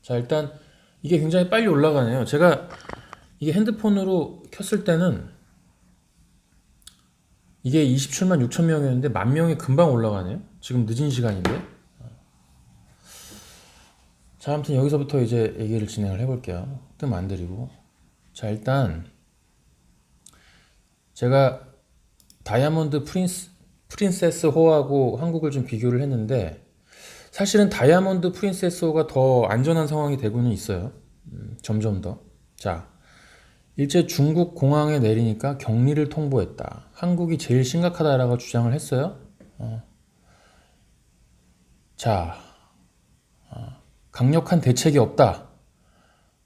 자, 일단 이게 굉장히 빨리 올라가네요. 제가 이게 핸드폰으로 켰을 때는 이게 27만 6천 명이었는데 만 명이 금방 올라가네요. 지금 늦은 시간인데. 자, 아무튼 여기서부터 이제 얘기를 진행을 해볼게요. 뜸 안 들이고. 자, 일단 제가 다이아몬드 프린세스 호하고 한국을 좀 비교를 했는데 사실은 다이아몬드 프린세스 호가 더 안전한 상황이 되고는 있어요. 점점 더. 자, 일제 중국 공항에 내리니까 격리를 통보했다. 한국이 제일 심각하다라고 주장을 했어요. 자, 강력한 대책이 없다.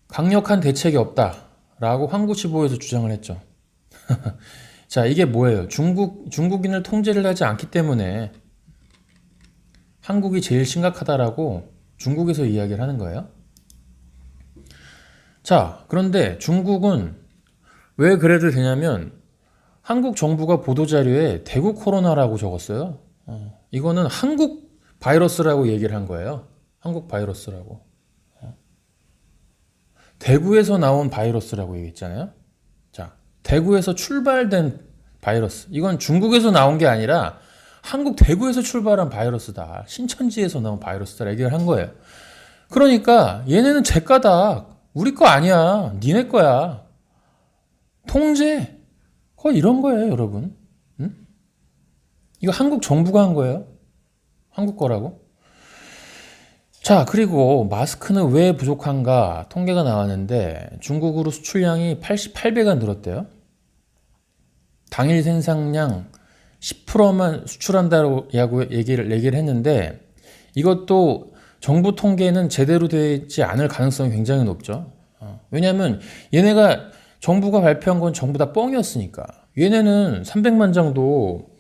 강력한 대책이 없다. 라고 한국시보에서 주장을 했죠. 자, 이게 뭐예요? 중국인을 통제를 하지 않기 때문에 한국이 제일 심각하다라고 중국에서 이야기를 하는 거예요. 자, 그런데 중국은 왜 그래도 되냐면 한국 정부가 보도자료에 대구 코로나라고 적었어요. 이거는 한국 바이러스라고 얘기를 한 거예요. 한국 바이러스라고. 대구에서 나온 바이러스라고 얘기했잖아요. 자, 대구에서 출발된 바이러스. 이건 중국에서 나온 게 아니라 한국 대구에서 출발한 바이러스다. 신천지에서 나온 바이러스다. 얘기를 한 거예요. 그러니까 얘네는 제 까다. 우리 거 아니야. 니네 거야. 통제. 거의 이런 거예요, 여러분. 응? 이거 한국 정부가 한 거예요. 한국 거라고. 자, 그리고 마스크는 왜 부족한가 통계가 나왔는데 중국으로 수출량이 88배가 늘었대요. 당일 생산량 10%만 수출한다고 얘기를 했는데 이것도 정부 통계는 제대로 되지 않을 가능성이 굉장히 높죠. 왜냐하면 얘네가 정부가 발표한 건 전부 다 뻥이었으니까. 얘네는 300만 장도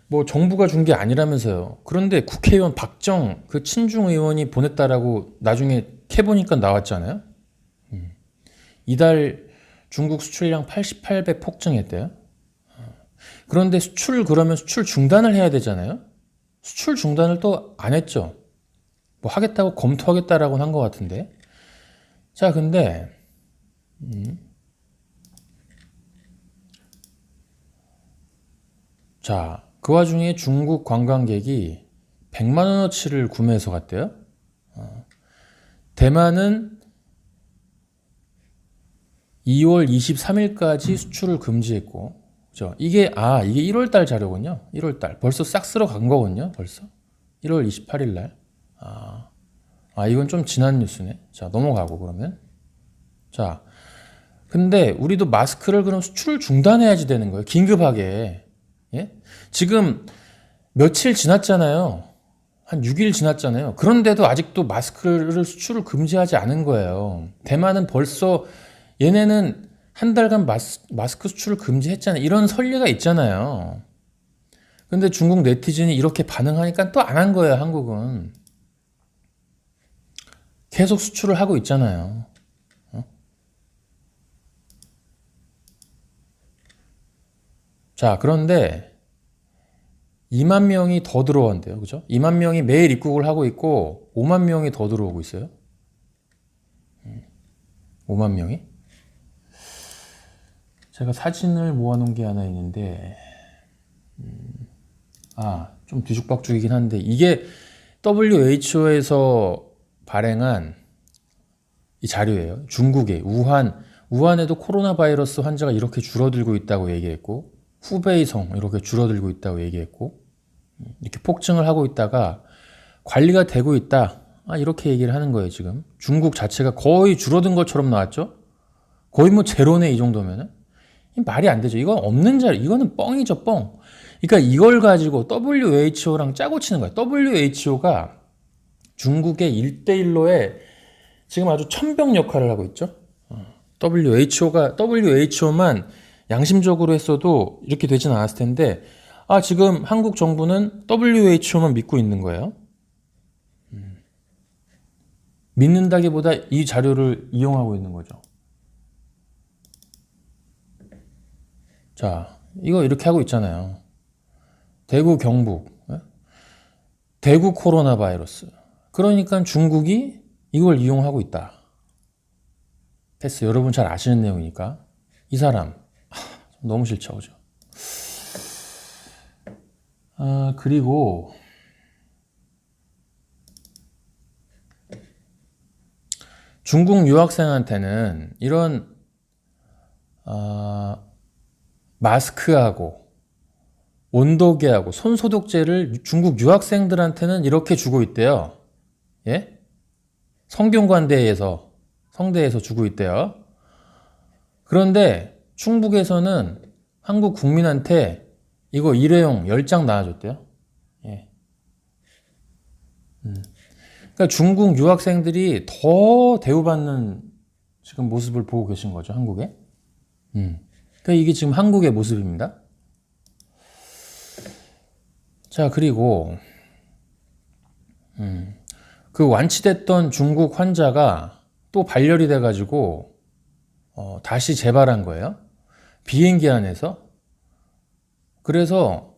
뭐 정부가 준 게 아니라면서요. 그런데 국회의원 박정 그 친중 의원이 보냈다라고 나중에 캐보니까 나왔잖아요. 이달 중국 수출량 88배 폭증했대요. 그런데 그러면 수출 중단을 해야 되잖아요. 수출 중단을 또 안 했죠. 뭐 하겠다고 검토하겠다라고 한 것 같은데. 자, 근데 자, 그 와중에 중국 관광객이 100만 원어치를 구매해서 갔대요. 대만은 2월 23일까지 수출을 금지했고, 그죠? 이게 1월 달 자료군요. 1월 달. 벌써 싹 쓸어 간 거군요. 벌써. 1월 28일 날. 이건 좀 지난 뉴스네. 자, 넘어가고 그러면. 자, 근데 우리도 마스크를 그럼 수출을 중단해야지 되는 거예요. 긴급하게. 예? 지금 며칠 지났잖아요. 한 6일 지났잖아요. 그런데도 아직도 마스크를 수출을 금지하지 않은 거예요. 대만은 벌써 얘네는 한 달간 마스크 수출을 금지했잖아요. 이런 선례가 있잖아요. 근데 중국 네티즌이 이렇게 반응하니까 또 안 한 거예요, 한국은. 계속 수출을 하고 있잖아요. 자, 그런데 2만 명이 더 들어온대요. 그죠? 2만 명이 매일 입국을 하고 있고 5만 명이 더 들어오고 있어요. 5만 명이. 제가 사진을 모아놓은 게 하나 있는데 좀 뒤죽박죽이긴 한데 이게 WHO에서 발행한 이 자료예요. 중국의 우한에도 코로나 바이러스 환자가 이렇게 줄어들고 있다고 얘기했고 후베이성 이렇게 줄어들고 있다고 얘기했고 이렇게 폭증을 하고 있다가 관리가 되고 있다. 이렇게 얘기를 하는 거예요, 지금. 중국 자체가 거의 줄어든 것처럼 나왔죠? 거의 뭐 제로네, 이 정도면은. 말이 안 되죠. 이건 없는 자료, 이거는 뻥이죠, 뻥. 그러니까 이걸 가지고 WHO랑 짜고 치는 거예요. WHO가 중국의 1대1로에 지금 아주 천병 역할을 하고 있죠. WHO만 양심적으로 했어도 이렇게 되진 않았을 텐데, 지금 한국 정부는 WHO만 믿고 있는 거예요. 믿는다기보다 이 자료를 이용하고 있는 거죠. 자, 이거 이렇게 하고 있잖아요. 대구 경북, 대구 코로나 바이러스. 그러니까 중국이 이걸 이용하고 있다. 패스. 여러분 잘 아시는 내용이니까. 이 사람 너무 싫죠, 그죠? 그리고 중국 유학생한테는 이런 마스크하고 온도계하고 손소독제를 중국 유학생들한테는 이렇게 주고 있대요. 예? 성균관대에서 성대에서 주고 있대요. 그런데 충북에서는 한국 국민한테 이거 일회용 10장 나눠줬대요. 예. 그러니까 중국 유학생들이 더 대우받는 지금 모습을 보고 계신 거죠, 한국에. 그러니까 이게 지금 한국의 모습입니다. 자, 그리고 그 완치됐던 중국 환자가 또 발열이 돼가지고 다시 재발한 거예요. 비행기 안에서. 그래서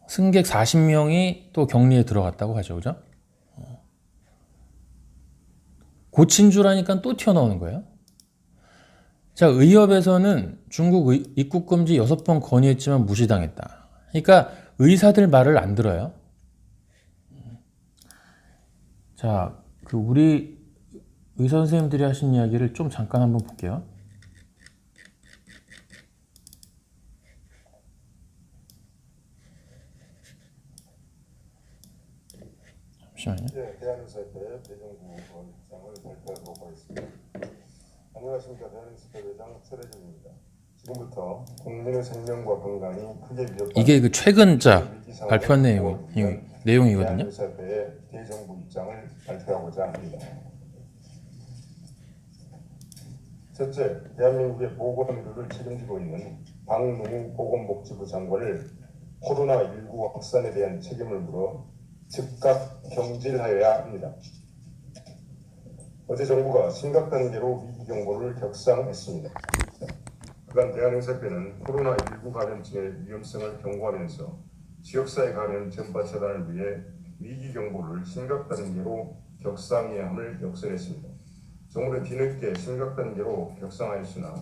승객 40명이 또 격리에 들어갔다고 하죠, 그죠? 고친 줄 아니까 또 튀어나오는 거예요. 자, 의협에서는 중국 입국 금지 6번 건의했지만 무시당했다. 그러니까 의사들 말을 안 들어요. 자, 그 우리 의사 선생님들이 하신 이야기를 좀 잠깐 한번 볼게요. 잠시만요. 네, 대한의사협회 대정부 입장을 발표하도록 하겠습니다. 안녕하십니까. 대한의사협회 회장 최대중입니다. 지금부터 국민의 생명과 건강이 크게 위협받는 이게 그 최근 발표한 내용이거든요. 대한의사협회의 대정부 입장을 발표하고자 합니다. 첫째, 대한민국의 보건의료를 책임지고 있는 박능우 보건복지부 장관을 코로나19 확산에 대한 책임을 물어 즉각 경질하여야 합니다. 어제 정부가 심각 단계로 위기 경보를 격상했습니다. 그간 대한의사협회는 코로나19 감염증의 위험성을 경고하면서 지역사회 감염 전파 차단을 위해 위기 경보를 심각 단계로 격상해야 함을 역설했습니다. 정부는 뒤늦게 심각 단계로 격상하였으나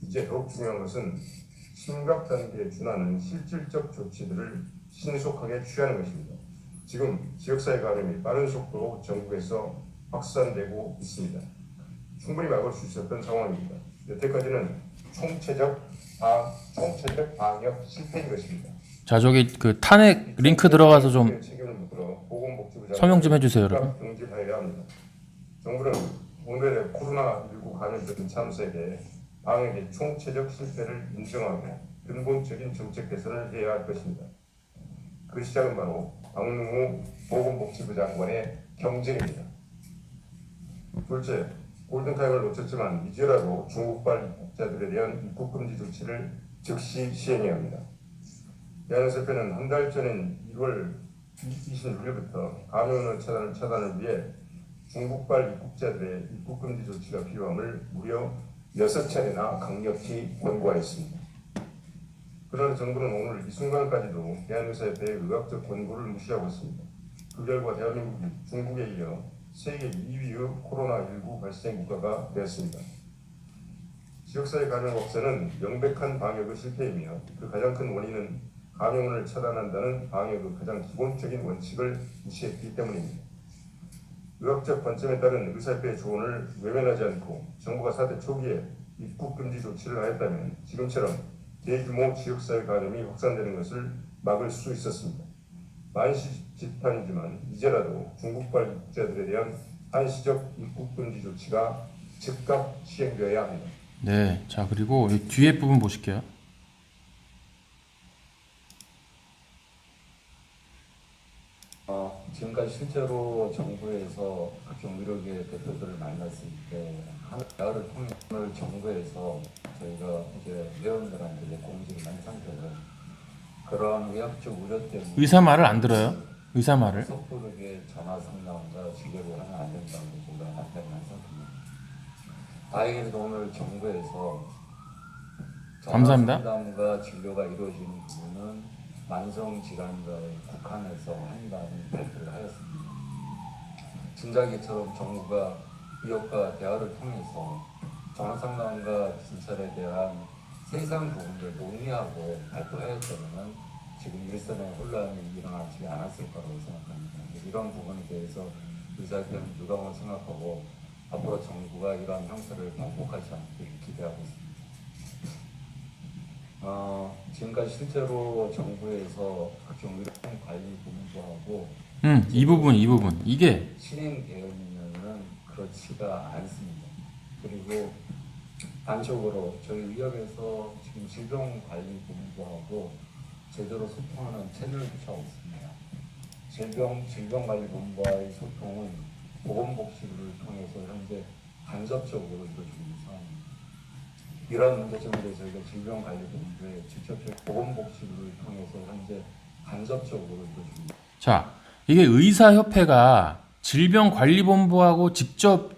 이제 더욱 중요한 것은 심각 단계에 준하는 실질적 조치들을 신속하게 취하는 것입니다. 지금 지역사회 감염이 빠른 속도로 전국에서 확산되고 있습니다. 충분히 막을 수 있었던 상황입니다. 여태까지는 총체적 방역 실패인 것입니다. 자, 저기 그 탄핵 링크 들어가서 좀 설명 좀 해주세요, 여러분. 경질하여야 합니다. 정부는 오늘의 코로나19 감염병 참사에 방역의 총체적 실패를 인정하고 근본적인 정책 개선을 해야 할 것입니다. 그 시작은 바로 박능우 보건복지부 장관의 경질입니다. 둘째, 골든타임을 놓쳤지만 이제라도 중국발 입국자들에 대한 입국금지 조치를 즉시 시행해야 합니다. 대한의사협회는 한 달 전인 1월 26일부터 감염원 차단을 위해 중국발 입국자들의 입국금지 조치가 필요함을 무려 6차례나 강력히 권고하였습니다. 그러나 정부는 오늘 이 순간까지도 대한의사협회의 의학적 권고를 무시하고 있습니다. 그 결과 대한민국이 중국에 이어 세계 2위의 코로나19 발생 국가가 되었습니다. 지역사회 감염 확산은 명백한 방역의 실패이며 그 가장 큰 원인은 감염원을 차단한다는 방역의 가장 기본적인 원칙을 무시했기 때문입니다. 의학적 관점에 따른 의사협회의 조언을 외면하지 않고 정부가 사태 초기에 입국금지 조치를 하였다면 지금처럼 대규모 지역사회 감염이 확산되는 것을 막을 수 있었습니다. 만시지탄이지만 이제라도 중국발 입국자들에 대한 한시적 입국금지 조치가 즉각 시행되어야 합니다. 네, 자, 그리고 이 뒤에 부분 보실게요. 지금까지 실제로 정부에서 각종 의료계 대표들을 만났을 때 대화를 통해 오늘 정부에서 저희가 이제 회원들한테 공지를 한 상태로 그런 의학적 우려 때문에 의사 말을 안 들어요. 의사 말을. 섣부르게 전화 상담과 진료를 하면 안 된다고 제가 답변을 한 상태입니다. 다행히도 오늘 정부에서 전화 감사합니다. 상담과 진료가 이루어지는 부분은 만성 질환자의 국한해서 한다는 발표를 하였습니다. 진작에처럼 정부가 기업과 대화를 통해서 정상만과 진찰에 대한 세상 부분을 논의하고 발표하였다면 지금 일선의 혼란이 일어나지 않았을 거라고 생각합니다. 이런 부분에 대해서 의사협회는 유감을 생각하고 앞으로 정부가 이러한 형태를 반복하지 않기를 기대하고 있습니다. 지금까지 실제로 정부에서 각종 의료통 관리 부문부하고 이 부분 이게 실행되어 있는 그렇지가 않습니다. 그리고 단적으로 저희 의학에서 지금 질병관리본부하고 제대로 소통하는 채널조차 없습니다. 질병관리본부와의 소통은 보건복지부를 통해서 현재 간접적으로 이루어지고 있는 상황입니다. 이러한 문제점에 대해서 저희가 질병관리본부에 직접적인 보건복지부를 통해서 현재 간접적으로 이루어지고 있습니다. 자, 이게 의사협회가 질병관리본부하고 직접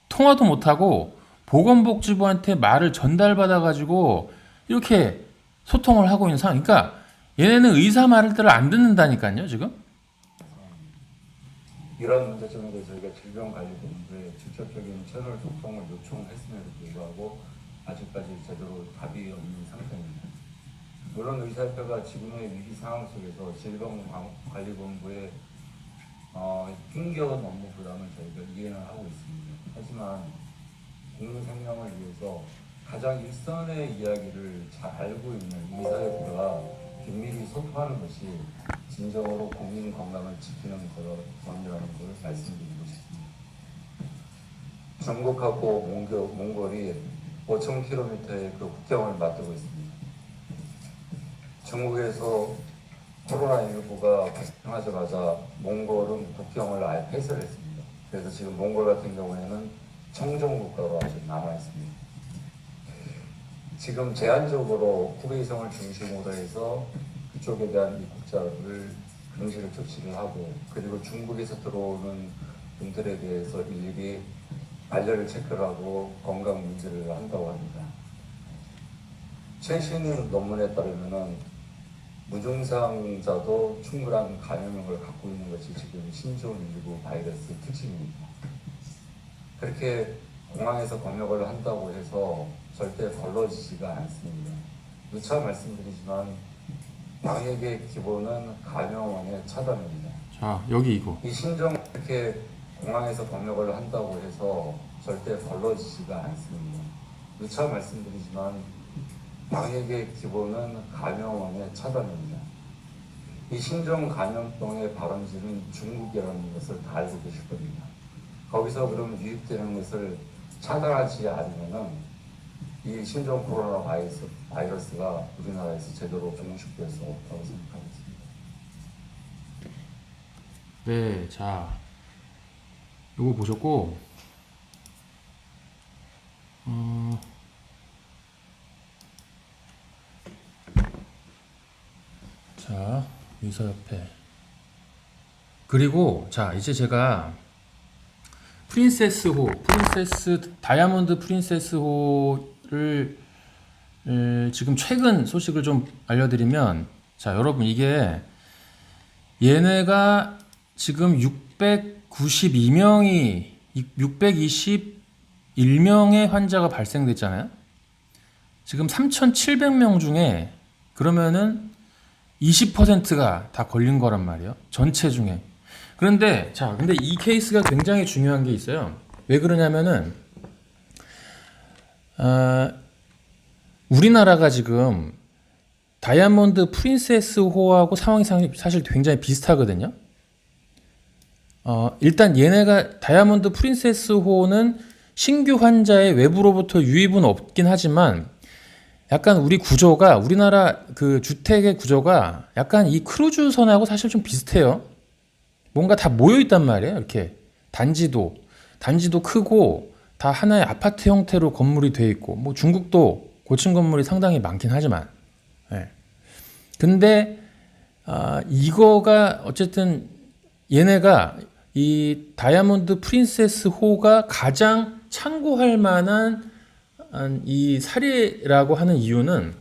통화도 못하고 보건복지부한테 말을 전달받아가지고 이렇게 소통을 하고 있는 상황. 그러니까 얘네는 의사 말을 안 듣는다니까요, 지금. 이런 문제점에 대해서 저희가 질병관리본부에 직접적인 채널 소통을 요청했음에도 불구하고 아직까지 제대로 답이 없는 상태입니다. 물론 의사협회가 지금의 위기 상황 속에서 질병관리본부의 힘겨운 업무 부담을 저희가 이해는 하고 있습니다. 하지만 국민 생명을 위해서 가장 일선의 이야기를 잘 알고 있는 의사협회가 긴밀히 소통하는 것이 진정으로 국민 건강을 지키는 것이라는 것을 말씀드리고 싶습니다. 중국하고 몽골이 5,000km의 그 국경을 맞대고 있습니다. 중국에서 코로나19가 발생하자마자 몽골은 국경을 아예 폐쇄를 했습니다. 그래서 지금 몽골 같은 경우에는 청정국가로 아직 남아있습니다. 지금 제한적으로 후베이성을 중심으로 해서 그쪽에 대한 입국자를 금지를 조치를 하고, 그리고 중국에서 들어오는 분들에 대해서 일일이 발열을 체크를 하고 건강 문제를 한다고 합니다. 최신 논문에 따르면은 무증상자도 충분한 감염력을 갖고 있는 것이 지금 신종119 바이러스 특징입니다. 그렇게 공항에서 검역을 한다고 해서 절대 걸러지지가 않습니다. 누차 말씀드리지만 방역의 기본은 감염원의 차단입니다. 자, 여기 이거. 이 신종 이렇게 공항에서 검역을 한다고 해서 절대 걸러지지가 않습니다. 누차 말씀드리지만 방역의 기본은 감염원의 차단입니다. 이 신종 감염병의 발원지는 중국이라는 것을 다 알고 계실 겁니다. 거기서 그럼 유입되는 것을 차단하지 않으면은 이 신종 코로나 바이러스가 우리나라에서 제대로 종식될 수 없다고 생각하겠습니다. 네, 자, 요거 보셨고, 자, 의사협회. 그리고 자, 이제 제가 다이아몬드 프린세스호를 지금 최근 소식을 좀 알려드리면, 자, 여러분, 이게 얘네가 지금 621명의 환자가 발생됐잖아요. 지금 3,700명 중에 그러면은 20%가 다 걸린 거란 말이에요. 전체 중에. 그런데 자, 근데 이 케이스가 굉장히 중요한 게 있어요. 왜 그러냐면은 우리나라가 지금 다이아몬드 프린세스호하고 상황이 사실 굉장히 비슷하거든요. 일단 얘네가 다이아몬드 프린세스호는 신규 환자의 외부로부터 유입은 없긴 하지만 약간 우리나라 그 주택의 구조가 약간 이 크루즈선하고 사실 좀 비슷해요. 뭔가 다 모여 있단 말이에요. 이렇게 단지도 크고 다 하나의 아파트 형태로 건물이 돼 있고, 뭐 중국도 고층 건물이 상당히 많긴 하지만, 예. 근데 이거가 어쨌든 얘네가 이 다이아몬드 프린세스호가 가장 참고할 만한 이 사례라고 하는 이유는,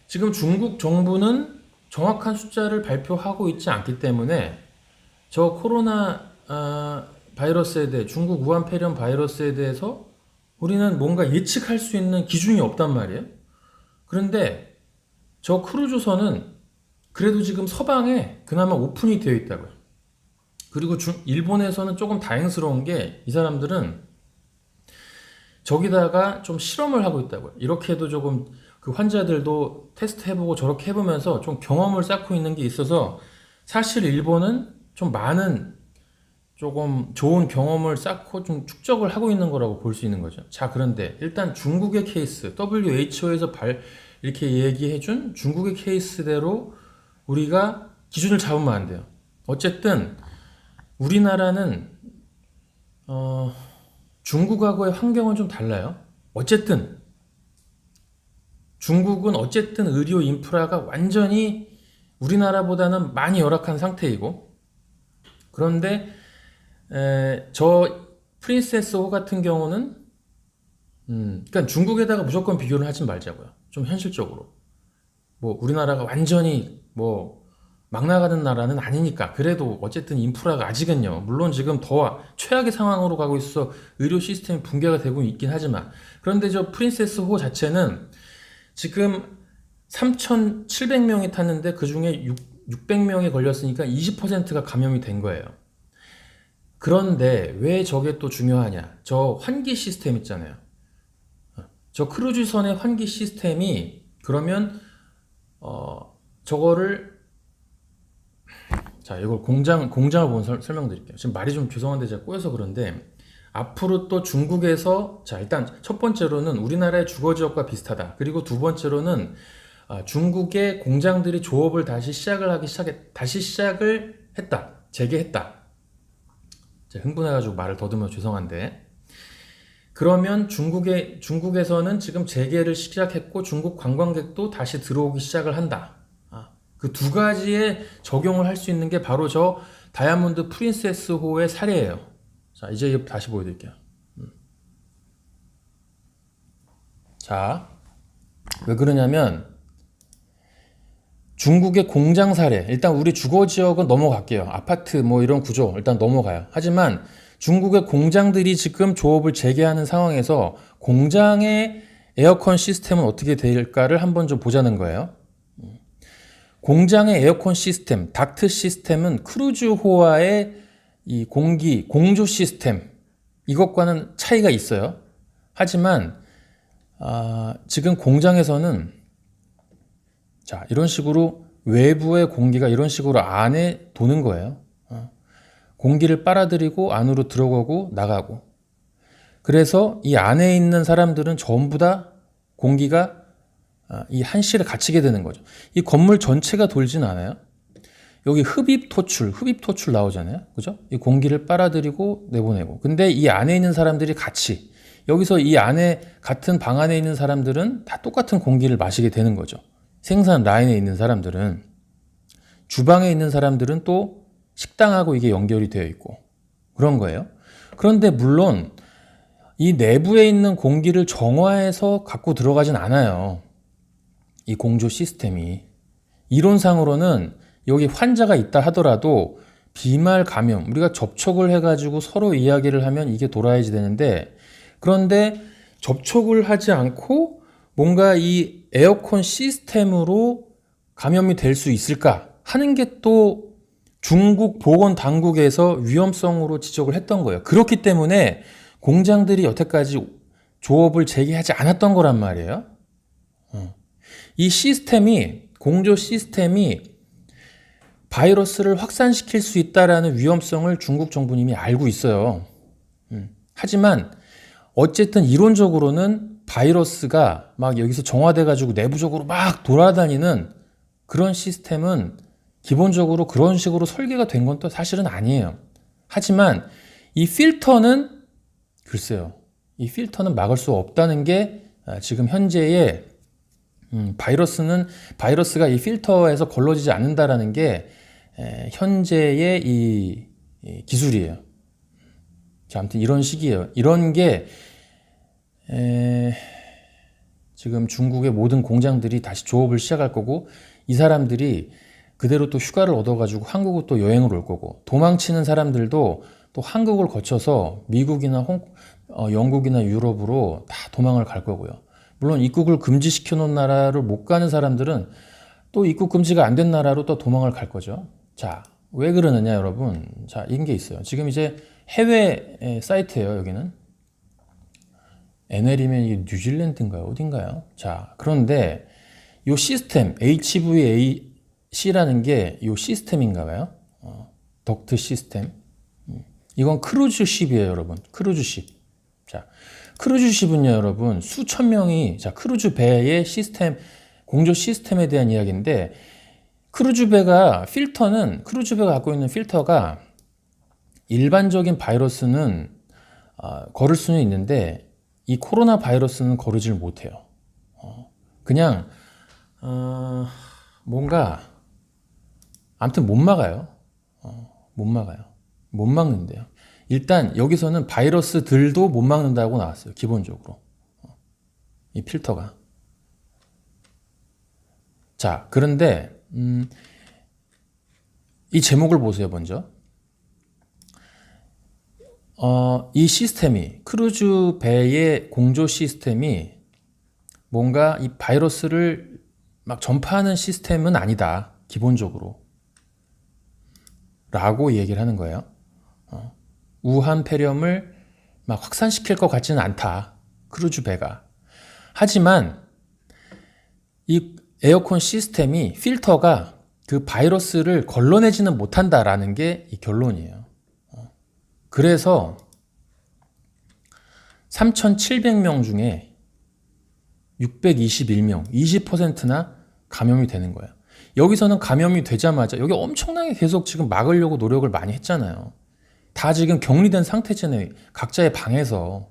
지금 중국 정부는 정확한 숫자를 발표하고 있지 않기 때문에 저 코로나 바이러스에 대해 중국 우한 폐렴 바이러스에 대해서 우리는 뭔가 예측할 수 있는 기준이 없단 말이에요. 그런데 저 크루즈선은 그래도 지금 서방에 그나마 오픈이 되어 있다고요. 그리고 일본에서는 조금 다행스러운 게 이 사람들은 저기다가 좀 실험을 하고 있다고요. 이렇게 해도 조금 그 환자들도 테스트 해보고 저렇게 해보면서 좀 경험을 쌓고 있는 게 있어서 사실 일본은 좀 많은 조금 좋은 경험을 쌓고 좀 축적을 하고 있는 거라고 볼 수 있는 거죠. 자, 그런데 일단 중국의 케이스, WHO에서 이렇게 얘기해준 중국의 케이스대로 우리가 기준을 잡으면 안 돼요. 어쨌든 우리나라는 중국하고의 환경은 좀 달라요. 어쨌든 중국은 어쨌든 의료 인프라가 완전히 우리나라보다는 많이 열악한 상태이고, 그런데 저 프린세스 호 같은 경우는 그러니까 중국에다가 무조건 비교를 하지 말자고요. 좀 현실적으로 뭐 우리나라가 완전히 뭐 막 나가는 나라는 아니니까. 그래도 어쨌든 인프라가 아직은요, 물론 지금 더 최악의 상황으로 가고 있어 의료 시스템이 붕괴가 되고 있긴 하지만, 그런데 저 프린세스 호 자체는 지금 3,700명이 탔는데 그 중에 600명이 걸렸으니까 20%가 감염이 된 거예요. 그런데 왜 저게 또 중요하냐? 저 환기 시스템 있잖아요. 저 크루즈선의 환기 시스템이 그러면 저거를, 자, 이걸 공장을 보면 설명드릴게요. 지금 말이 좀 죄송한데 제가 꼬여서 그런데, 앞으로 또 중국에서, 자, 일단 첫 번째로는 우리나라의 주거지역과 비슷하다. 그리고 두 번째로는 중국의 공장들이 조업을 다시 시작을 했다. 재개했다. 제가 흥분해가지고 말을 더듬어 죄송한데, 그러면 중국에서는 지금 재개를 시작했고 중국 관광객도 다시 들어오기 시작을 한다. 그 두 가지에 적용을 할 수 있는 게 바로 저 다이아몬드 프린세스 호의 사례예요. 자, 이제 다시 보여드릴게요. 자, 왜 그러냐면 중국의 공장 사례, 일단 우리 주거 지역은 넘어갈게요. 아파트 뭐 이런 구조 일단 넘어가요. 하지만 중국의 공장들이 지금 조업을 재개하는 상황에서 공장의 에어컨 시스템은 어떻게 될까를 한번 좀 보자는 거예요. 공장의 에어컨 시스템, 닥트 시스템은 크루즈호와의 이 공조 시스템, 이것과는 차이가 있어요. 하지만 지금 공장에서는, 자, 이런 식으로 외부의 공기가 이런 식으로 안에 도는 거예요. 공기를 빨아들이고 안으로 들어가고 나가고. 그래서 이 안에 있는 사람들은 전부 다 공기가 이 한실에 갇히게 되는 거죠. 이 건물 전체가 돌진 않아요. 여기 흡입 토출 나오잖아요. 그죠? 이 공기를 빨아들이고 내보내고. 근데 이 안에 있는 사람들이 같이, 여기서 이 안에 같은 방 안에 있는 사람들은 다 똑같은 공기를 마시게 되는 거죠. 생산 라인에 있는 사람들은, 주방에 있는 사람들은 또 식당하고 이게 연결이 되어 있고 그런 거예요. 그런데 물론 이 내부에 있는 공기를 정화해서 갖고 들어가진 않아요. 이 공조 시스템이. 이론상으로는 여기 환자가 있다 하더라도 비말 감염, 우리가 접촉을 해가지고 서로 이야기를 하면 이게 돌아야지 되는데, 그런데 접촉을 하지 않고 뭔가 이 에어컨 시스템으로 감염이 될 수 있을까 하는 게 또 중국 보건당국에서 위험성으로 지적을 했던 거예요. 그렇기 때문에 공장들이 여태까지 조업을 재개하지 않았던 거란 말이에요. 이 시스템이, 공조 시스템이 바이러스를 확산시킬 수 있다라는 위험성을 중국 정부님이 알고 있어요. 하지만 어쨌든 이론적으로는 바이러스가 막 여기서 정화돼가지고 내부적으로 막 돌아다니는 그런 시스템은 기본적으로 그런 식으로 설계가 된 건 또 사실은 아니에요. 하지만 이 필터는, 글쎄요, 이 필터는 막을 수 없다는 게 지금 현재의 바이러스가 이 필터에서 걸러지지 않는다라는 게 현재의 이 기술이에요. 자, 아무튼 이런 식이에요. 이런 게 지금 중국의 모든 공장들이 다시 조업을 시작할 거고, 이 사람들이 그대로 또 휴가를 얻어가지고 한국으로 또 여행을 올 거고, 도망치는 사람들도 또 한국을 거쳐서 미국이나 영국이나 유럽으로 다 도망을 갈 거고요. 물론 입국을 금지시켜 놓은 나라를 못 가는 사람들은 또 입국 금지가 안 된 나라로 또 도망을 갈 거죠. 자, 왜 그러느냐 여러분. 자, 이런 게 있어요. 지금 이제 해외 사이트예요. 여기는 NL이면 이게 뉴질랜드인가요? 어딘가요? 자, 그런데 이 시스템 HVAC라는 게 이 시스템인가 봐요. 덕트 시스템. 이건 크루즈십이에요, 여러분. 크루즈십. 자, 크루즈십은요, 여러분, 수천 명이, 자, 크루즈 배의 시스템, 공조 시스템에 대한 이야기인데, 크루즈 배가 갖고 있는 필터가 일반적인 바이러스는 거를 수는 있는데, 이 코로나 바이러스는 거르질 못해요. 그냥, 뭔가, 아무튼 못 막아요. 못 막아요. 못 막는데요. 일단 여기서는 바이러스들도 못 막는다고 나왔어요. 기본적으로. 이 필터가. 자, 그런데 이 제목을 보세요, 먼저. 이 시스템이, 크루즈 배의 공조 시스템이 뭔가 이 바이러스를 막 전파하는 시스템은 아니다. 기본적으로. 라고 얘기를 하는 거예요. 우한 폐렴을 막 확산시킬 것 같지는 않다. 크루즈 배가. 하지만 이 에어컨 시스템이, 필터가 그 바이러스를 걸러내지는 못한다라는 게 이 결론이에요. 그래서 3,700명 중에 621명, 20%나 감염이 되는 거예요. 여기서는 감염이 되자마자, 여기 엄청나게 계속 지금 막으려고 노력을 많이 했잖아요. 다 지금 격리된 상태잖아요. 각자의 방에서.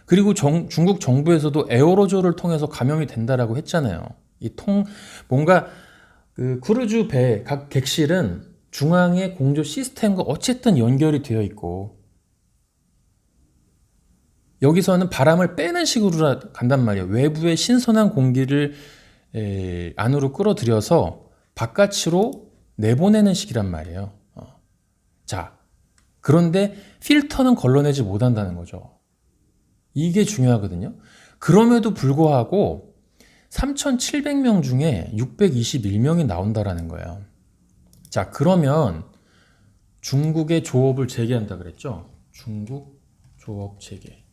그리고 중국 정부에서도 에어로졸을 통해서 감염이 된다라고 했잖아요. 뭔가 그 크루즈 배 각 객실은 중앙의 공조 시스템과 어쨌든 연결이 되어 있고, 여기서는 바람을 빼는 식으로 간단 말이에요. 외부의 신선한 공기를 안으로 끌어들여서 바깥으로 내보내는 식이란 말이에요. 자, 그런데 필터는 걸러내지 못한다는 거죠. 이게 중요하거든요. 그럼에도 불구하고 3,700명 중에 621명이 나온다라는 거예요. 자, 그러면 중국의 조업을 재개한다 그랬죠? 중국 조업 재개.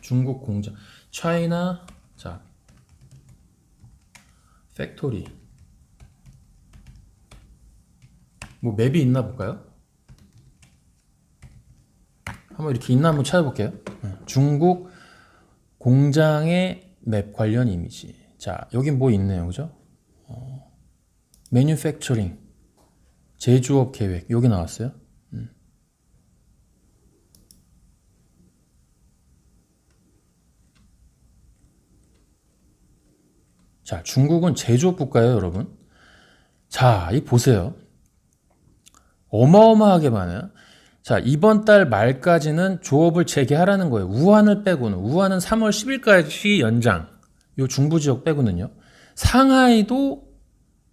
중국 공장. 차이나, 자, 팩토리. 뭐 맵이 있나 볼까요? 한번 이렇게 있나 한번 찾아볼게요. 중국 공장의 맵 관련 이미지. 자, 여기 뭐 있네요. 그죠? 매뉴팩처링. 제조업 계획. 여기 나왔어요. 자, 중국은 제조업 국가예요, 여러분. 자, 이 보세요. 어마어마하게 많아요. 자, 이번 달 말까지는 조업을 재개하라는 거예요. 우한을 빼고는. 우한은 3월 10일까지 연장. 요 중부 지역 빼고는요. 상하이도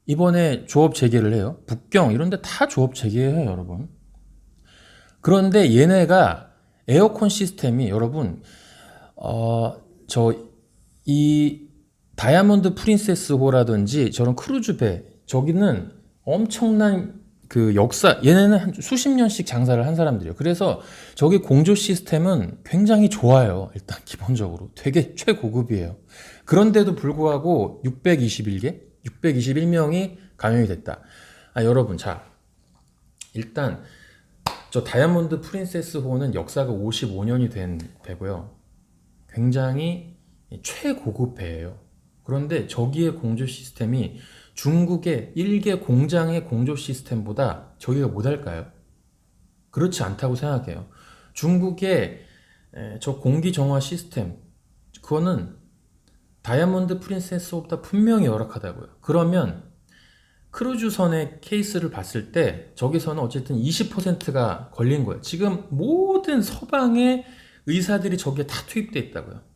이번에 조업 재개를 해요. 북경 이런 데 다 조업 재개해요, 여러분. 그런데 얘네가 에어컨 시스템이, 여러분, 이 다이아몬드 프린세스호라든지 저런 크루즈 배, 저기는 엄청난 그 역사, 얘네는 한 수십 년씩 장사를 한 사람들이에요. 그래서 저기 공조 시스템은 굉장히 좋아요. 일단 기본적으로 되게 최고급이에요. 그런데도 불구하고 621명이 감염이 됐다. 여러분, 자, 일단 저 다이아몬드 프린세스호는 역사가 55년이 된 배고요. 굉장히 최고급 배예요. 그런데 저기의 공조 시스템이 중국의 일개 공장의 공조 시스템보다 저기가 못할까요? 그렇지 않다고 생각해요. 중국의 저 공기 정화 시스템, 그거는 다이아몬드 프린세스보다 분명히 열악하다고요. 그러면 크루즈선의 케이스를 봤을 때 저기서는 어쨌든 20%가 걸린 거예요. 지금 모든 서방의 의사들이 저기에 다 투입돼 있다고요.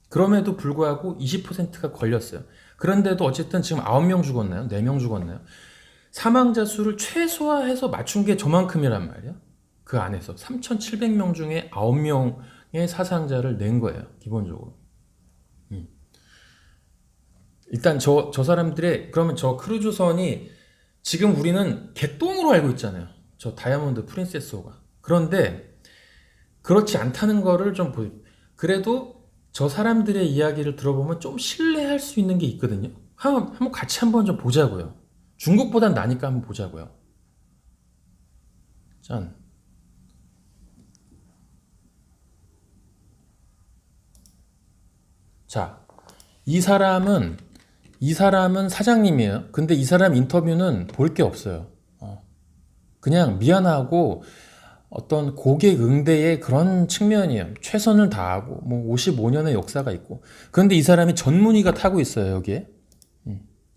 그럼에도 불구하고 20%가 걸렸어요. 그런데도 어쨌든 지금 9명 죽었나요? 4명 죽었나요? 사망자 수를 최소화해서 맞춘 게 저만큼이란 말이야. 그 안에서 3,700명 중에 9명의 사상자를 낸 거예요. 기본적으로. 일단 저 사람들의 그러면 저 크루즈선이 지금 우리는 개똥으로 알고 있잖아요. 저 다이아몬드 프린세스호가. 그런데 그렇지 않다는 거를 좀 그래도 저 사람들의 이야기를 들어보면 좀 신뢰할 수 있는 게 있거든요. 한번 같이 한번 좀 보자고요. 중국보단 나니까 한번 보자고요. 짠. 자, 이 사람은 사장님이에요. 근데 이 사람 인터뷰는 볼 게 없어요. 그냥 미안하고 어떤 고객 응대의 그런 측면이에요. 최선을 다하고 뭐 55년의 역사가 있고. 그런데 이 사람이 전문의가 타고 있어요, 여기에.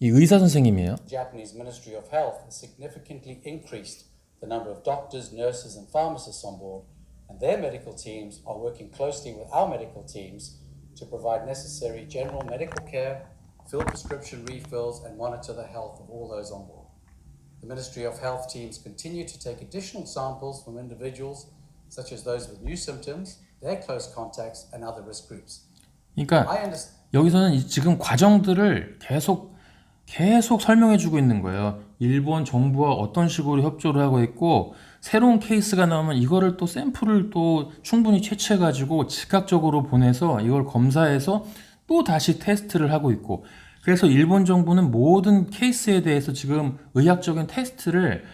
이 의사 선생님이에요. Japanese Ministry of Health has significantly increased the number of doctors, nurses, and pharmacists on board, and their medical teams are working closely with our medical teams to provide necessary general medical care, fill prescription refills, and monitor the health of all those on board. The Ministry of Health teams continue to take additional samples from individuals, such as those with new symptoms, their close contacts, and other risk groups. 그러니까 I understand. 여기서는 지금 과정들을 계속 설명해주고 있는 거예요. 일본 정부와 어떤 식으로 협조를 하고 있고 새로운 케이스가 나오면 이거를 또 샘플을 또 충분히 채취해가지고 즉각적으로 보내서 이걸 검사해서 또 다시 테스트를 하고 있고 그래서 일본 정부는 모든 케이스에 대해서 지금 의학적인 테스트를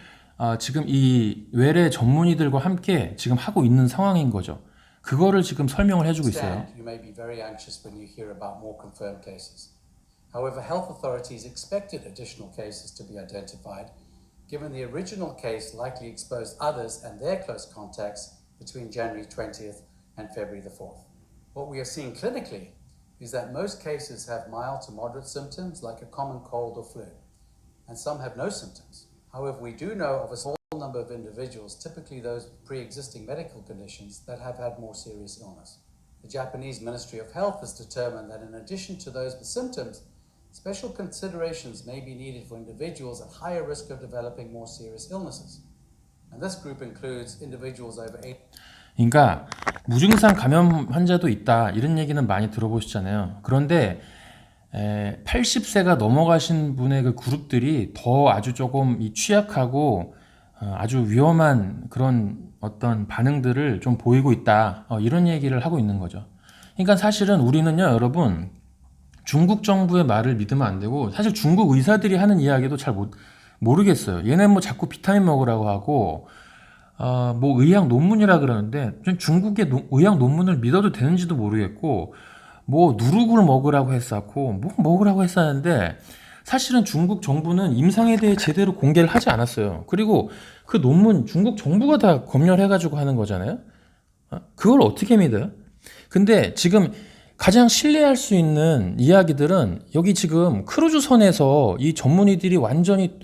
지금 이 외래 전문의들과 함께 지금 하고 있는 상황인 거죠. 그거를 지금 설명을 해주고 있어요. You may be very anxious when you hear about more confirmed cases. However, health authorities expected additional cases to be identified, given the original case likely exposed others and their close contacts between January 20th and February the 4th. What we are seeing clinically is that most cases have mild to moderate symptoms like a common cold or flu, and some have no symptoms. However, we do know of a small number of individuals, typically those with pre-existing medical conditions, that have had more serious illness. The Japanese Ministry of Health has determined that in addition to those with symptoms, special considerations may be needed for individuals at higher risk of developing more serious illnesses. And this group includes individuals over 8. 그러니까 무증상 감염 환자도 있다 이런 얘기는 많이 들어보시잖아요. 그런데 80세가 넘어가신 분의 그 그룹들이 더 아주 조금 이 취약하고 아주 위험한 그런 어떤 반응들을 좀 보이고 있다 이런 얘기를 하고 있는 거죠. 그러니까 사실은 우리는요 여러분 중국 정부의 말을 믿으면 안 되고 사실 중국 의사들이 하는 이야기도 잘 모르겠어요. 얘네 뭐 자꾸 비타민 먹으라고 하고 뭐 의학 논문이라 그러는데 중국의 의학 논문을 믿어도 되는지도 모르겠고 뭐 누룩을 먹으라고 했었고 뭐 먹으라고 했었는데 사실은 중국 정부는 임상에 대해 제대로 공개를 하지 않았어요. 그리고 그 논문 중국 정부가 다 검열해가지고 하는 거잖아요. 그걸 어떻게 믿어요? 근데 지금 가장 신뢰할 수 있는 이야기들은 여기 지금 크루즈선에서 이 전문의들이 완전히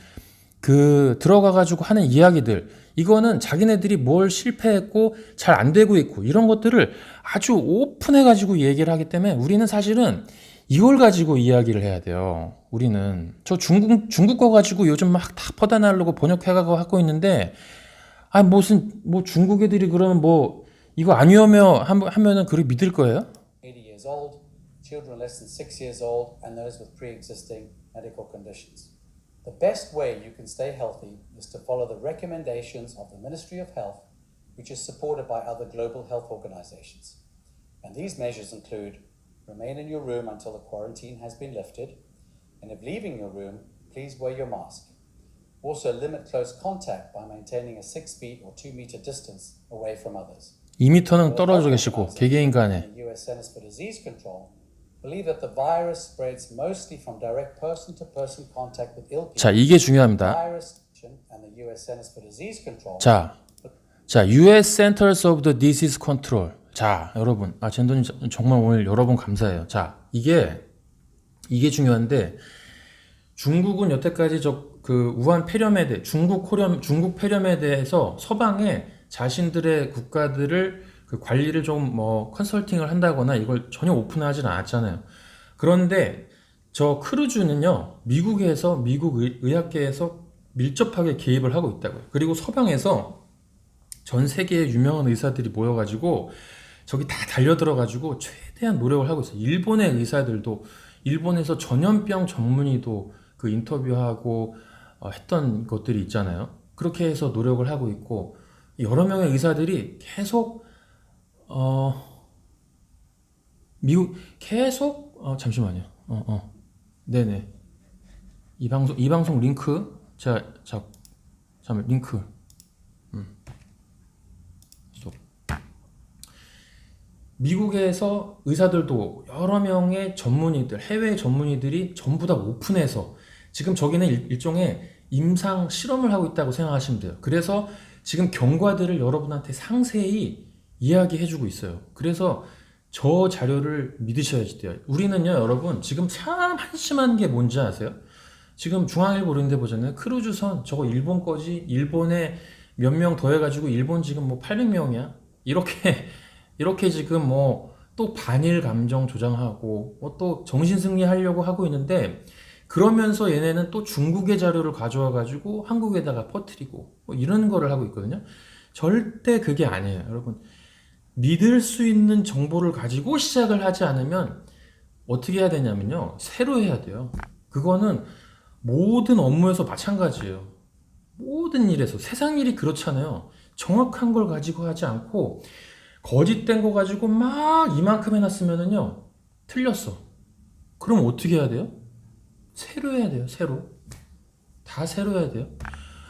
들어가가지고 하는 이야기들 이거는 자기네들이 뭘 실패했고 잘 안 되고 있고 이런 것들을 아주 오픈해가지고 얘기를 하기 때문에 우리는 사실은 이걸 가지고 이야기를 해야 돼요. 우리는 저 중국 거 가지고 요즘 막 다 퍼다 날려고 번역해가고 하고 있는데 무슨 뭐 중국 애들이 그러면 뭐 이거 안 위험해요 하면은 그걸 믿을 거예요? 80 years old, children less than 6 years old, and those with pre-existing medical conditions. The best way you can stay healthy is to follow the recommendations of the Ministry of Health, which is supported by other global health organizations. And these measures include remain in your room until the quarantine has been lifted, and if leaving your room, please wear your mask. Also limit close contact by maintaining a 6 feet or 2 meter distance away from others. 2m는 떨어져 계시고 개개인 간에 The US Centers for Disease Control believe that the virus spreads mostly from direct person-to-person contact with ill people. 자 이게 중요합니다. Virus and the US Centers for Disease Control. 자 US Centers of the Disease Control. 자 여러분 젠더님 정말 오늘 여러분 감사해요. 자 이게 중요한데 중국은 여태까지 그 우한 폐렴에 대해 중국 폐렴에 대해서 서방에 자신들의 국가들을 그 관리를 좀 뭐 컨설팅을 한다거나 이걸 전혀 오픈하진 않았잖아요. 그런데 저 크루즈는요 미국 의학계에서 밀접하게 개입을 하고 있다고요. 그리고 서방에서 전 세계의 유명한 의사들이 모여가지고 저기 다 달려들어가지고 최대한 노력을 하고 있어요. 일본의 의사들도 일본에서 전염병 전문의도 그 인터뷰하고 했던 것들이 있잖아요. 그렇게 해서 노력을 하고 있고 여러 명의 의사들이 계속 미국 계속 잠시만요. 네네. 이 방송 링크 잠깐 링크 스톱. 미국에서 의사들도 여러 명의 전문의들, 해외 전문의들이 전부 다 오픈해서 지금 저기는 일종의 임상 실험을 하고 있다고 생각하시면 돼요. 그래서 지금 경과들을 여러분한테 상세히 이야기해주고 있어요. 그래서 저 자료를 믿으셔야지 돼요. 우리는요, 여러분, 지금 참 한심한 게 뭔지 아세요? 지금 중앙일보 이런 데 보잖아요. 크루즈선, 저거 일본 거지? 일본에 몇 명 더해가지고 일본 지금 뭐 800명이야? 이렇게 지금 뭐 또 반일 감정 조장하고 뭐 또 정신승리 하려고 하고 있는데 그러면서 얘네는 또 중국의 자료를 가져와가지고 한국에다가 퍼뜨리고 뭐 이런 거를 하고 있거든요. 절대 그게 아니에요. 여러분, 믿을 수 있는 정보를 가지고 시작을 하지 않으면 어떻게 해야 되냐면요. 새로 해야 돼요. 그거는 모든 업무에서 마찬가지예요. 모든 일에서. 세상 일이 그렇잖아요. 정확한 걸 가지고 하지 않고 거짓된 거 가지고 막 이만큼 해놨으면은요. 틀렸어. 그럼 어떻게 해야 돼요? 새로 해야 돼요. 새로. 다 새로 해야 돼요.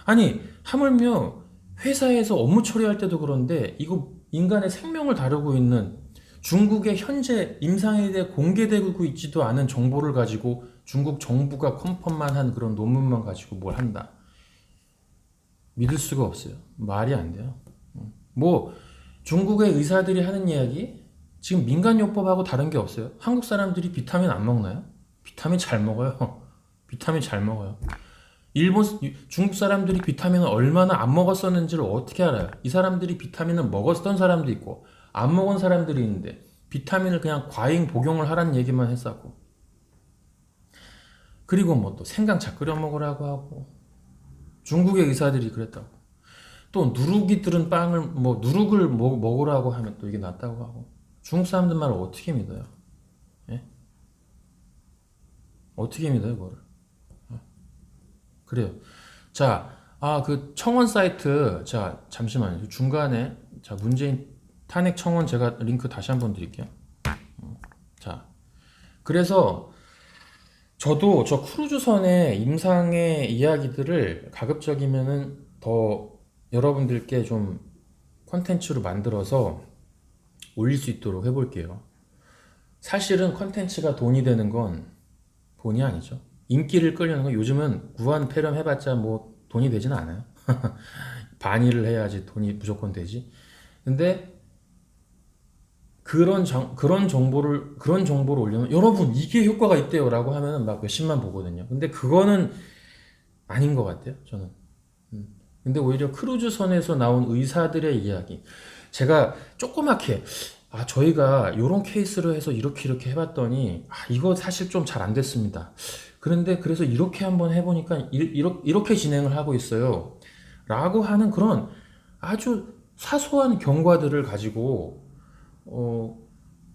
아니, 하물며 회사에서 업무 처리할 때도 그런데 이거 인간의 생명을 다루고 있는 중국의 현재 임상에 대해 공개되고 있지도 않은 정보를 가지고 중국 정부가 컨펌만 한 그런 논문만 가지고 뭘 한다. 믿을 수가 없어요. 말이 안 돼요. 뭐 중국의 의사들이 하는 이야기 지금 민간요법하고 다른 게 없어요. 한국 사람들이 비타민 안 먹나요? 비타민 잘 먹어요. 비타민 잘 먹어요. 중국 사람들이 비타민을 얼마나 안 먹었었는지를 어떻게 알아요? 이 사람들이 비타민을 먹었던 사람도 있고 안 먹은 사람들이 있는데 비타민을 그냥 과잉 복용을 하라는 얘기만 했었고 그리고 뭐 또 생강차 끓여 먹으라고 하고 중국의 의사들이 그랬다고 또 누룩이 들은 빵을 뭐 누룩을 먹으라고 하면 또 이게 낫다고 하고 중국 사람들 말을 어떻게 믿어요? 예? 어떻게 믿어요 그거를? 그래요. 자, 그 청원 사이트, 자, 잠시만요. 중간에, 자, 문재인 탄핵 청원 제가 링크 다시 한번 드릴게요. 자, 그래서 저도 저 크루즈선의 임상의 이야기들을 가급적이면은 더 여러분들께 좀 컨텐츠로 만들어서 올릴 수 있도록 해볼게요. 사실은 컨텐츠가 돈이 되는 건 돈이 아니죠. 인기를 끌려는 건 요즘은 구한 패렴 해봤자 뭐 돈이 되진 않아요. 반일을 해야지 돈이 무조건 되지. 근데 그런 정보를 올려놓으면 여러분 이게 효과가 있대요라고 하면 막 몇십만 보거든요. 근데 그거는 아닌 것 같아요. 저는. 근데 오히려 크루즈선에서 나온 의사들의 이야기 제가 조그맣게 저희가 이런 케이스로 해서 이렇게 해봤더니 이거 사실 좀 잘 안 됐습니다. 그런데 그래서 이렇게 한번 해보니까 이렇게 진행을 하고 있어요. 라고 하는 그런 아주 사소한 경과들을 가지고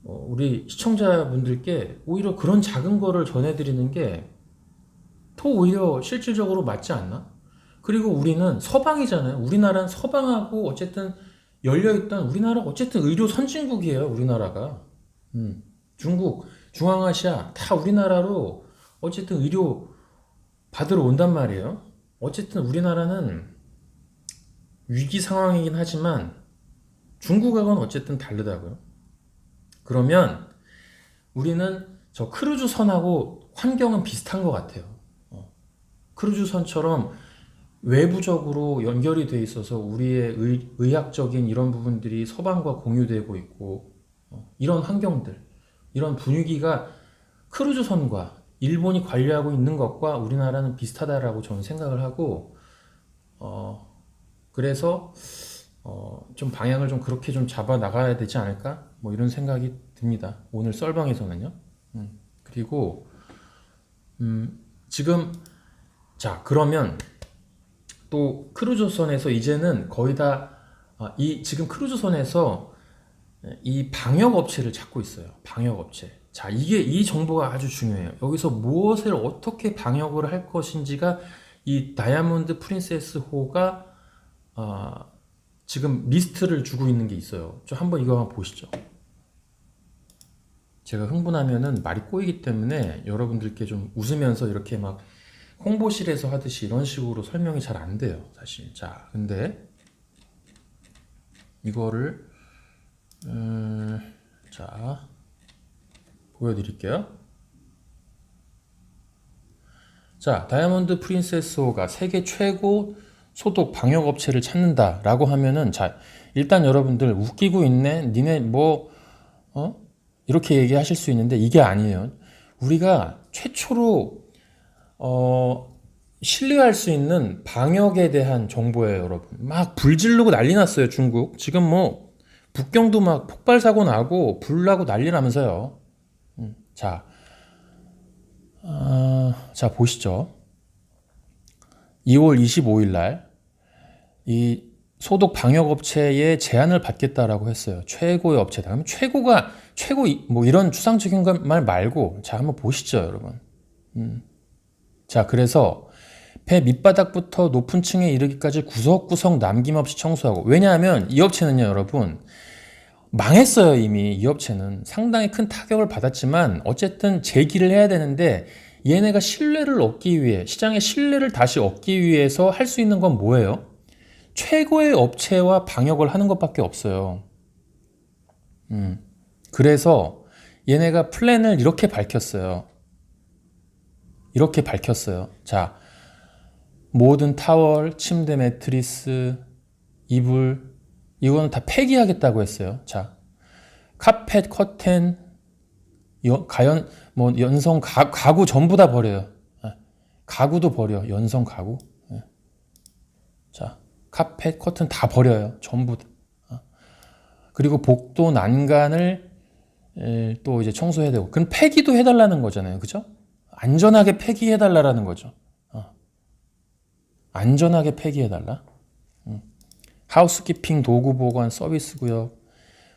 우리 시청자분들께 오히려 그런 작은 거를 전해드리는 게 더 오히려 실질적으로 맞지 않나? 그리고 우리는 서방이잖아요. 우리나라는 서방하고 어쨌든 열려있던 우리나라 어쨌든 의료 선진국이에요. 우리나라가. 중국, 중앙아시아 다 우리나라로 어쨌든 의료 받으러 온단 말이에요. 어쨌든 우리나라는 위기 상황이긴 하지만 중국하고는 어쨌든 다르다고요. 그러면 우리는 저 크루즈선하고 환경은 비슷한 것 같아요. 크루즈선처럼 외부적으로 연결이 돼 있어서 우리의 의학적인 이런 부분들이 서방과 공유되고 있고 이런 환경들, 이런 분위기가 크루즈선과 일본이 관리하고 있는 것과 우리나라는 비슷하다라고 저는 생각을 하고 그래서 좀 방향을 좀 그렇게 좀 잡아 나가야 되지 않을까? 뭐 이런 생각이 듭니다. 오늘 썰방에서는요. 그리고 지금 자 그러면 또 크루즈선에서 이제는 거의 다 이 지금 크루즈선에서 이 방역 업체를 찾고 있어요. 방역 업체. 자, 이게 이 정보가 아주 중요해요. 여기서 무엇을 어떻게 방역을 할 것인지가 이 다이아몬드 프린세스 호가 지금 리스트를 주고 있는 게 있어요. 저 한번 이거 한번 보시죠. 제가 흥분하면은 말이 꼬이기 때문에 여러분들께 좀 웃으면서 이렇게 막 홍보실에서 하듯이 이런 식으로 설명이 잘 안 돼요, 사실. 자, 근데 이거를 자, 보여드릴게요. 자, 다이아몬드 프린세스호가 세계 최고 소독 방역 업체를 찾는다라고 하면은, 자, 일단 여러분들 웃기고 있네, 니네 뭐 이렇게 얘기하실 수 있는데 이게 아니에요. 우리가 최초로 신뢰할 수 있는 방역에 대한 정보예요, 여러분. 막 불 지르고 난리 났어요, 중국. 지금 뭐 북경도 막 폭발 사고 나고 불 나고 난리 나면서요. 자, 자 보시죠. 2월 25일 날 이 소독 방역 업체의 제안을 받겠다라고 했어요. 최고의 업체다. 그러면 최고가 최고 뭐 이런 추상적인 말 말고, 자 한번 보시죠, 여러분. 자, 그래서 배 밑바닥부터 높은 층에 이르기까지 구석구석 남김없이 청소하고. 왜냐하면 이 업체는요, 여러분, 망했어요. 이미 이 업체는 상당히 큰 타격을 받았지만 어쨌든 재기를 해야 되는데, 얘네가 신뢰를 얻기 위해, 시장의 신뢰를 다시 얻기 위해서 할 수 있는 건 뭐예요? 최고의 업체와 방역을 하는 것밖에 없어요. 그래서 얘네가 플랜을 이렇게 밝혔어요. 이렇게 밝혔어요. 자, 모든 타월, 침대 매트리스, 이불, 이거는 다 폐기하겠다고 했어요. 자, 카펫, 커튼, 뭐 연성 가구 전부 다 버려요. 가구도 버려. 연성 가구. 자, 카펫, 커튼 다 버려요. 전부 다. 그리고 복도, 난간을 또 이제 청소해야 되고. 그럼 폐기도 해달라는 거잖아요. 그죠? 안전하게 폐기해달라는 거죠. 안전하게 폐기해달라. 하우스키핑 도구 보관 서비스 구역,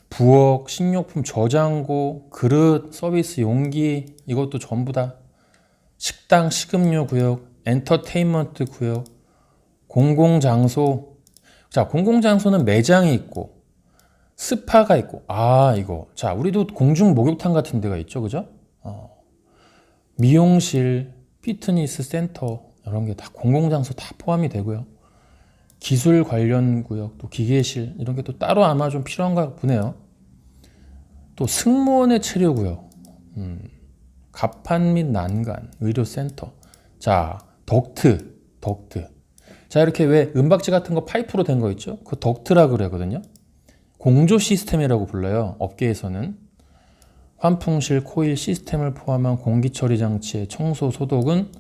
부엌, 식료품 저장고, 그릇, 서비스 용기, 이것도 전부 다. 식당, 식음료 구역, 엔터테인먼트 구역, 공공장소. 자, 공공장소는 매장이 있고 스파가 있고, 이거. 자, 우리도 공중 목욕탕 같은 데가 있죠, 그죠? 미용실, 피트니스 센터, 이런 게 다 공공장소 다 포함이 되고요. 기술 관련 구역, 또 기계실, 이런 게 또 따로 아마 좀 필요한가 보네요. 또 승무원의 체류 구역, 갑판 및 난간, 의료센터. 자, 덕트. 자, 이렇게 왜 은박지 같은 거 파이프로 된 거 있죠? 그 덕트라 그러거든요. 공조 시스템이라고 불러요. 업계에서는. 환풍실, 코일 시스템을 포함한 공기처리 장치의 청소, 소독은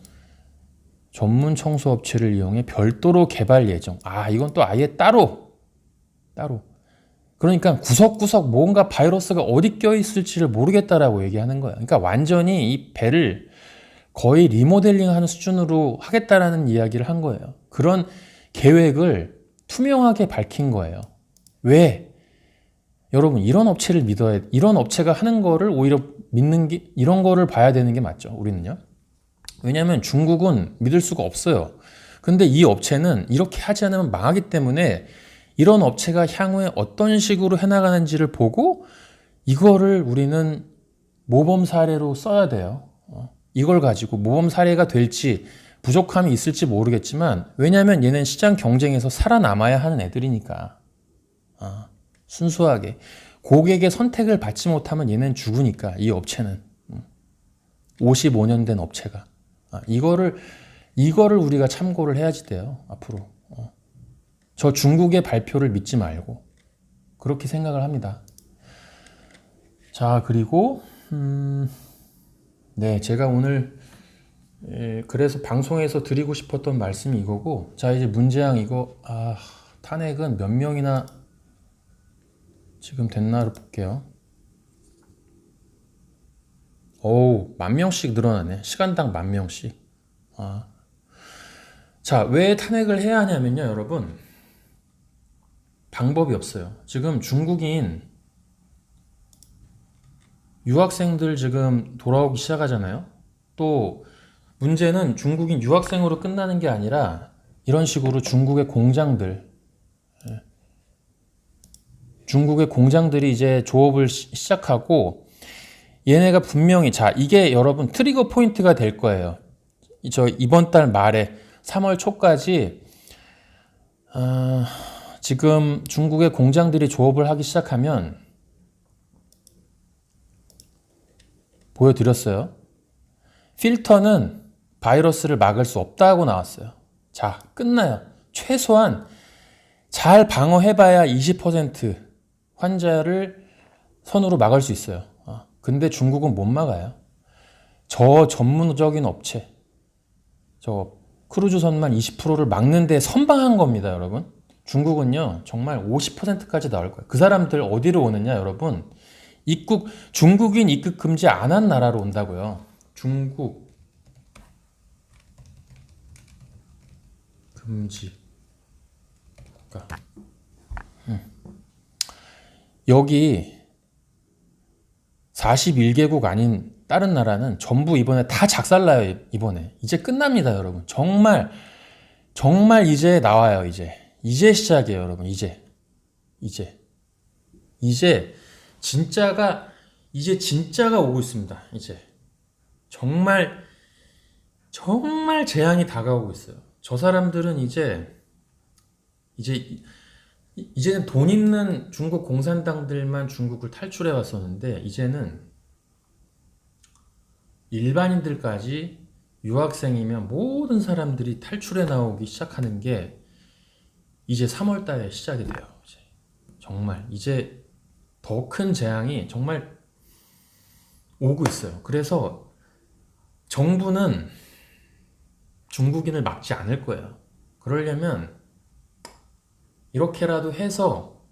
전문 청소 업체를 이용해 별도로 개발 예정. 이건 또 아예 따로. 그러니까 구석구석 뭔가 바이러스가 어디 껴있을지를 모르겠다라고 얘기하는 거예요. 그러니까 완전히 이 배를 거의 리모델링 하는 수준으로 하겠다라는 이야기를 한 거예요. 그런 계획을 투명하게 밝힌 거예요. 왜? 여러분, 이런 업체를 믿어야, 이런 업체가 하는 거를 오히려 믿는 게, 이런 거를 봐야 되는 게 맞죠, 우리는요. 왜냐하면 중국은 믿을 수가 없어요. 근데 이 업체는 이렇게 하지 않으면 망하기 때문에 이런 업체가 향후에 어떤 식으로 해나가는지를 보고 이거를 우리는 모범 사례로 써야 돼요. 이걸 가지고 모범 사례가 될지 부족함이 있을지 모르겠지만, 왜냐하면 얘는 시장 경쟁에서 살아남아야 하는 애들이니까. 순수하게 고객의 선택을 받지 못하면 얘는 죽으니까, 이 업체는 55년 된 업체가. 이거를 우리가 참고를 해야지 돼요, 앞으로. 저 중국의 발표를 믿지 말고 그렇게 생각을 합니다. 자, 그리고 네, 제가 오늘 그래서 방송에서 드리고 싶었던 말씀이 이거고, 자, 이제 문재양 이거 탄핵은 몇 명이나 지금 됐나를 볼게요. 10,000명씩 늘어나네. 시간당 10,000명씩. 자, 왜 탄핵을 해야 하냐면요, 여러분. 방법이 없어요. 지금 중국인 유학생들 지금 돌아오기 시작하잖아요. 또 문제는 중국인 유학생으로 끝나는 게 아니라 이런 식으로 중국의 공장들이 이제 조업을 시작하고 얘네가 분명히 자 이게 여러분 트리거 포인트가 될 거예요. 저 이번 달 말에 3월 초까지 지금 중국의 공장들이 조업을 하기 시작하면 보여드렸어요. 필터는 바이러스를 막을 수 없다고 나왔어요. 자, 끝나요. 최소한 잘 방어해봐야 20% 환자를 선으로 막을 수 있어요. 근데 중국은 못 막아요. 저 전문적인 업체, 저 크루즈선만 20%를 막는데 선방한 겁니다, 여러분. 중국은요, 정말 50%까지 나올 거예요. 그 사람들 어디로 오느냐, 여러분? 중국인 입국 금지 안 한 나라로 온다고요. 중국 금지 국가. 여기 41개국 아닌 다른 나라는 전부 이번에 다 작살나요. 이번에 이제 끝납니다, 여러분. 정말 이제 나와요. 이제 시작이에요, 여러분. 이제 진짜가 오고 있습니다. 이제 정말 재앙이 다가오고 있어요. 저 사람들은 이제는 돈 있는 중국 공산당들만 중국을 탈출해 왔었는데 이제는 일반인들까지 유학생이면 모든 사람들이 탈출해 나오기 시작하는 게 이제 3월 달에 시작이 돼요. 정말 이제 더 큰 재앙이 정말 오고 있어요. 그래서 정부는 중국인을 막지 않을 거예요. 그러려면 이렇게라도 해서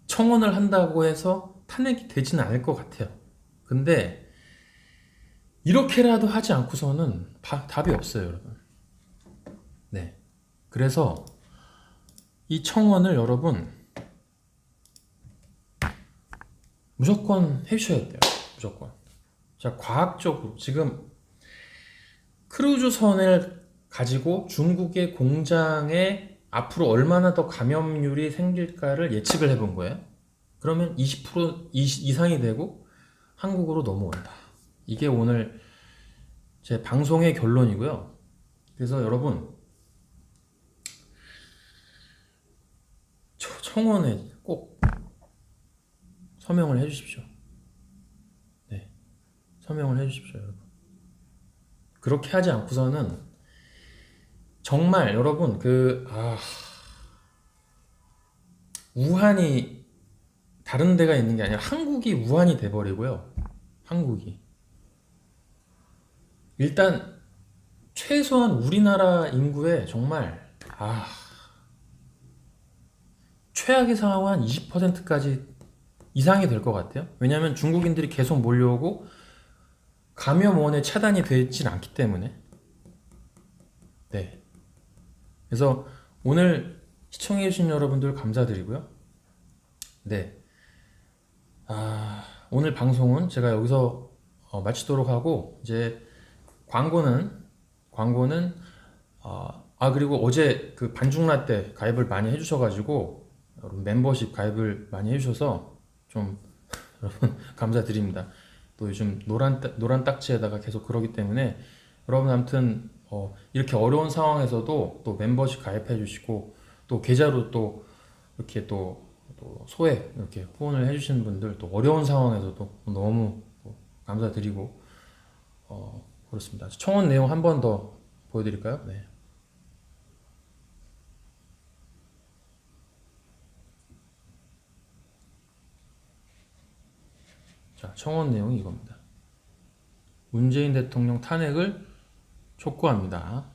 청원을 한다고 해서 탄핵이 되지는 않을 것 같아요. 근데 이렇게라도 하지 않고서는 답이 없어요, 여러분. 네. 그래서 이 청원을 여러분 무조건 해주셔야 돼요. 무조건. 자, 과학적으로 지금 크루즈선을 가지고 중국의 공장에 앞으로 얼마나 더 감염률이 생길까를 예측을 해본 거예요. 그러면 20% 이상이 되고 한국으로 넘어온다. 이게 오늘 제 방송의 결론이고요. 그래서 여러분 청원에 꼭 서명을 해주십시오. 네, 서명을 해주십시오, 여러분. 그렇게 하지 않고서는 정말 여러분 우한이 다른 데가 있는 게 아니라 한국이 우한이 돼버리고요. 한국이 일단 최소한 우리나라 인구의 정말 최악의 상황은 한 20%까지 이상이 될 것 같아요. 왜냐하면 중국인들이 계속 몰려오고 감염원에 차단이 되진 않기 때문에. 네. 그래서 오늘 시청해주신 여러분들 감사드리고요. 네. 오늘 방송은 제가 여기서 마치도록 하고 이제 광고는 그리고 어제 그 반죽라떼 가입을 많이 해주셔가지고 여러분 멤버십 가입을 많이 해주셔서 좀 여러분 감사드립니다. 또 요즘 노란 딱지에다가 계속 그러기 때문에 여러분 아무튼 이렇게 어려운 상황에서도 또 멤버십 가입해 주시고 또 계좌로 또 이렇게 또 소액 이렇게 후원을 해주시는 분들 또 어려운 상황에서도 너무 감사드리고 그렇습니다. 청원 내용 한 번 더 보여드릴까요? 네. 자, 청원 내용이 이겁니다. 문재인 대통령 탄핵을 촉구합니다.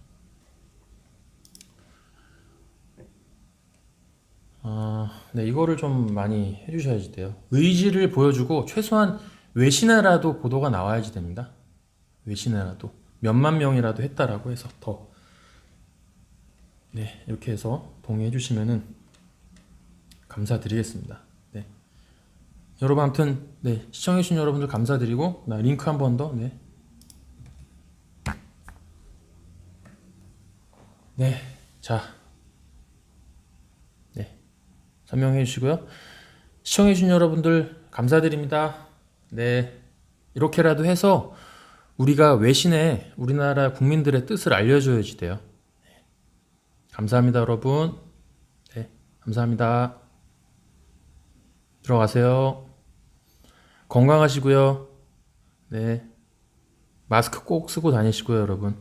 네, 이거를 좀 많이 해주셔야지 돼요. 의지를 보여주고 최소한 외신에라도 보도가 나와야지 됩니다. 외신에라도. 몇만 명이라도 했다라고 해서 더. 네, 이렇게 해서 동의해 주시면은 감사드리겠습니다. 네. 여러분 아무튼 네, 시청해 주신 여러분들 감사드리고 나 링크 한 번 더. 네. 네. 자. 네. 설명해 주시고요. 시청해 주신 여러분들 감사드립니다. 네. 이렇게라도 해서 우리가 외신에 우리나라 국민들의 뜻을 알려줘야지 돼요. 네. 감사합니다, 여러분. 네. 감사합니다. 들어가세요. 건강하시고요. 네. 마스크 꼭 쓰고 다니시고요, 여러분.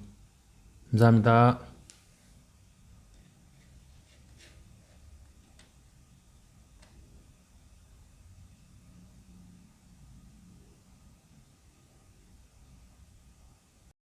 감사합니다.